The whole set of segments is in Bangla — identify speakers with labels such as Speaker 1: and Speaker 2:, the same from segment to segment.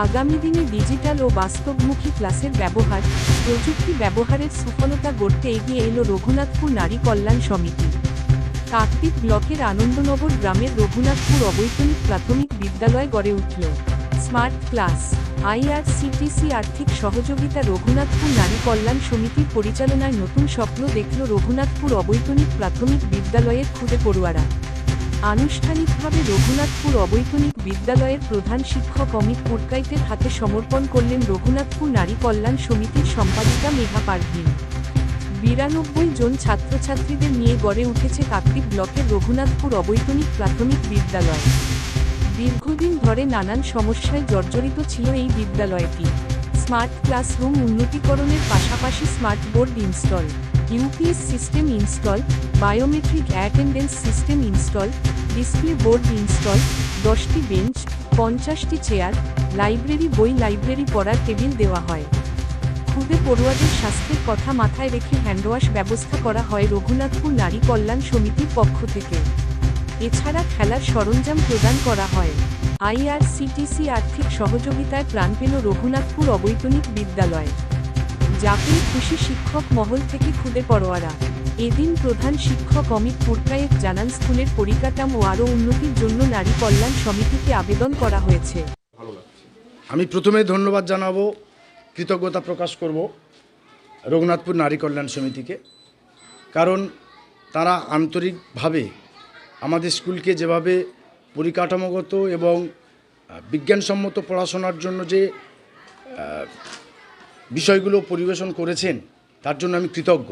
Speaker 1: আগামী দিনে ডিজিটাল ও বাস্তবমুখী ক্লাসের ব্যবহার, প্রযুক্তি ব্যবহারের সুফলতা গড়তে এগিয়ে এলো রঘুনাথপুর নারী কল্যাণ সমিতি। কাকদ্বীপ ব্লকের আনন্দনগর গ্রামের রঘুনাথপুর অবৈতনিক প্রাথমিক বিদ্যালয় গড়ে উঠল স্মার্ট ক্লাস। আইআরসিটিসি আর্থিক সহযোগিতা রঘুনাথপুর নারী কল্যাণ সমিতির পরিচালনায় নতুন স্বপ্ন দেখল রঘুনাথপুর অবৈতনিক প্রাথমিক বিদ্যালয়ের খুদে পড়ুয়ারা। আনুষ্ঠানিকভাবে রঘুনাথপুর অবৈতনিক বিদ্যালয়ের প্রধান শিক্ষক অমিত পুরকাইতের হাতে সমর্পণ করলেন রঘুনাথপুর নারী কল্যাণ সমিতির সম্পাদিকা মেঘা পারভিন। ৯২ জন ছাত্রছাত্রীদের নিয়ে গড়ে উঠেছে কাকদ্বীপ ব্লকের রঘুনাথপুর অবৈতনিক প্রাথমিক বিদ্যালয়। দীর্ঘদিন ধরে নানান সমস্যায় জর্জরিত ছিল এই বিদ্যালয়টি। স্মার্ট ক্লাসরুম উন্নতিকরণের পাশাপাশি smart board install, UPS system install, biometric attendance system install, display board install, 10টি বেঞ্চ, 50টি চেয়ার, লাইব্রেরি পড়ার টেবিল দেওয়া হয়। খুদে পড়ুয়াদের স্বাস্থ্যের কথা মাথায় রেখে হ্যান্ডওয়াশ ব্যবস্থা করা হয় রঘুনাথপুর নারী কল্যাণ সমিতির পক্ষ থেকে। এছাড়া খেলার সরঞ্জাম প্রদান করা হয়। আইআরসিটিসি আর্থিক সহযোগিতায় প্রাণ পেল রঘুনাথপুর অবৈতনিক বিদ্যালয়। যাতে খুশি শিক্ষক মহল থেকে খুদে পড়ুয়ারা। এদিন প্রধান শিক্ষক অমিত পুরকাইত জানান, স্কুলের পরিকাঠামো আরও উন্নতির জন্য নারী কল্যাণ সমিতিকে আবেদন করা হয়েছে।
Speaker 2: আমি প্রথমে ধন্যবাদ জানাবো, কৃতজ্ঞতা প্রকাশ করব রঘুনাথপুর নারী কল্যাণ সমিতিকে। কারণ তারা আন্তরিকভাবে আমাদের স্কুলকে যেভাবে পরিকাঠামোগত এবং বিজ্ঞানসম্মত পড়াশোনার জন্য যে বিষয়গুলো পরিবেশন করেছেন তার জন্য আমি কৃতজ্ঞ।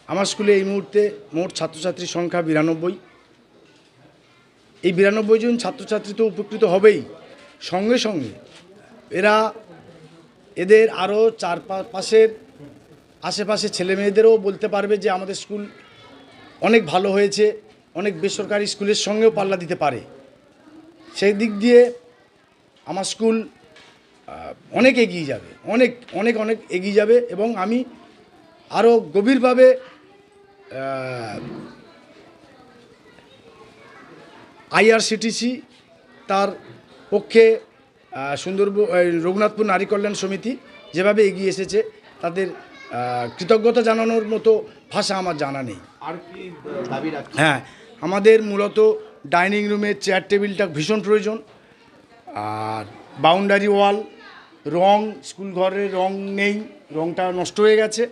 Speaker 2: আমার স্কুলে এই মুহূর্তে মোট ছাত্রছাত্রীর সংখ্যা ৯২। এই ৯২ জন ছাত্রছাত্রী তো উপকৃত হবেই, সঙ্গে সঙ্গে এদের আরও চারপাশের আশেপাশে ছেলেমেয়েদেরও বলতে পারবে যে আমাদের স্কুল অনেক ভালো হয়েছে, অনেক বেসরকারি স্কুলের সঙ্গেও পাল্লা দিতে পারে। সেই দিক দিয়ে আমার স্কুল অনেক এগিয়ে যাবে, অনেক অনেক অনেক এগিয়ে যাবে। এবং আমি আরও গভীরভাবে আইআরসিটিসি তার পক্ষে রঘুনাথপুর নারী কল্যাণ সমিতি যেভাবে এগিয়ে এসেছে তাদের কৃতজ্ঞতা জানানোর মতো ভাষা আমার জানা নেই।
Speaker 3: আর কি দাবি রাখছেন?
Speaker 2: হ্যাঁ, আমাদের মূলত ডাইনিং রুমের চেয়ার টেবিলটা ভীষণ প্রয়োজন। আর বাউন্ডারি ওয়াল, রং, স্কুল ঘরের রং নেই, রংটা নষ্ট হয়ে গেছে।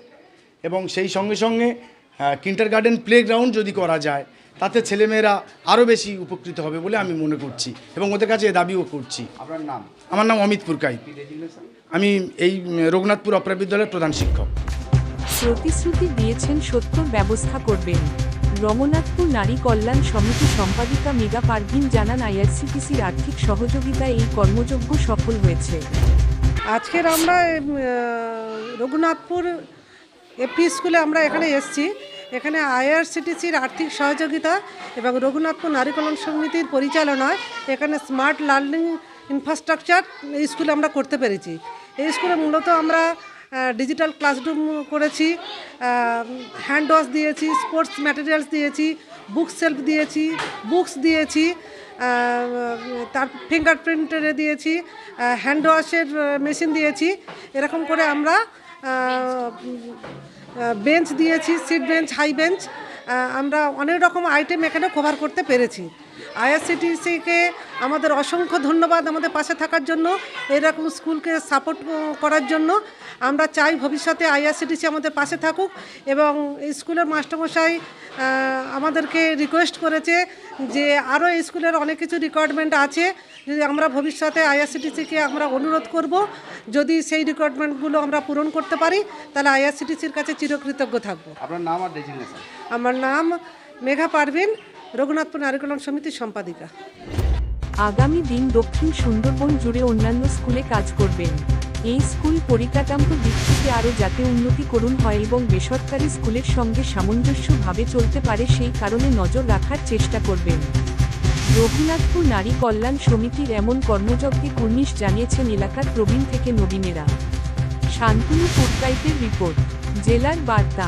Speaker 2: এবং সেই সঙ্গে সঙ্গে কিন্ডারগার্টেন প্লেগ্রাউন্ড যদি করা যায় তাতে ছেলেমেয়েরা আরও বেশি উপকৃত হবে বলে আমি মনে করছি এবং ওদের কাছে দাবিও করছি।
Speaker 3: আপনার নাম?
Speaker 2: আমার নাম অমিত পুরকাইত। আমি এই রঘুনাথপুর অপরা বিদ্যালয়ের প্রধান শিক্ষক।
Speaker 1: প্রতিশ্রুতি দিয়েছেন সত্তর ব্যবস্থা করবেন। রঘুনাথপুর নারী কল্যাণ সমিতি সম্পাদিকা মেঘা পারভিন জানান, আইআরসিটিসির আর্থিক সহযোগিতায় এই কর্মযজ্ঞ সফল হয়েছে।
Speaker 4: আজকের আমরা রঘুনাথপুর এপি স্কুলে আমরা এখানে এসেছি। এখানে আইআরসিটিসির আর্থিক সহযোগিতা এবং রঘুনাথপুর নারী কল্যাণ সমিতির পরিচালনায় এখানে স্মার্ট লার্নিং ইনফ্রাস্ট্রাকচার এই স্কুলে আমরা করতে পেরেছি। এই স্কুলে মূলত আমরা ডিজিটাল ক্লাসরুম করেছি, হ্যান্ড ওয়াশ দিয়েছি, স্পোর্টস ম্যাটেরিয়ালস দিয়েছি, বুক সেলফ দিয়েছি, বুকস দিয়েছি, তার ফিঙ্গারপ্রিন্টের দিয়েছি, হ্যান্ড ওয়াশের মেশিন দিয়েছি। এরকম করে আমরা বেঞ্চ দিয়েছি, সিট বেঞ্চ, হাই বেঞ্চ, আমরা অনেক রকম আইটেম এখানে কভার করতে পেরেছি। আইআরসিটিসিকে আমাদের অসংখ্য ধন্যবাদ আমাদের পাশে থাকার জন্য, এরকম স্কুলকে সাপোর্ট করার জন্য। আমরা চাই ভবিষ্যতে আইআরসিটিসি আমাদের পাশে থাকুক। এবং এই স্কুলের মাস্টারমশাই আমাদেরকে রিকোয়েস্ট করেছে যে আরও এই স্কুলের অনেক কিছু রিকোয়ারমেন্ট আছে, যদি আমরা ভবিষ্যতে আইআরসিটিসিকে আমরা অনুরোধ করব, যদি সেই রিকোয়ারমেন্টগুলো আমরা পূরণ করতে পারি তাহলে আইআরসিটিসির কাছে চিরকৃতজ্ঞ থাকব।
Speaker 3: আপনার নাম আর ডেজিগনেশন?
Speaker 4: আমার নাম মেঘা পারভিন, রঘুনাথপুর নারী কল্যাণ সমিতির সম্পাদিকা।
Speaker 1: আগামী দিন দক্ষিণ সুন্দরবন জুড়ে অন্যান্য স্কুলে কাজ করবেন। এই স্কুল পরিকাঠামোর দিক থেকে আরও যাতে উন্নতি করুন হয় এবং বেসরকারি স্কুলের সঙ্গে সামঞ্জস্যভাবে চলতে পারে সেই কারণে নজর রাখার চেষ্টা করবেন। রঘুনাথপুর নারী কল্যাণ সমিতির এমন কর্মযজ্ঞে কুর্নিশ জানিয়েছেন এলাকার প্রবীণ থেকে নবীনেরা। শান্তনু পুরকাইতের রিপোর্ট, জেলার বার্তা।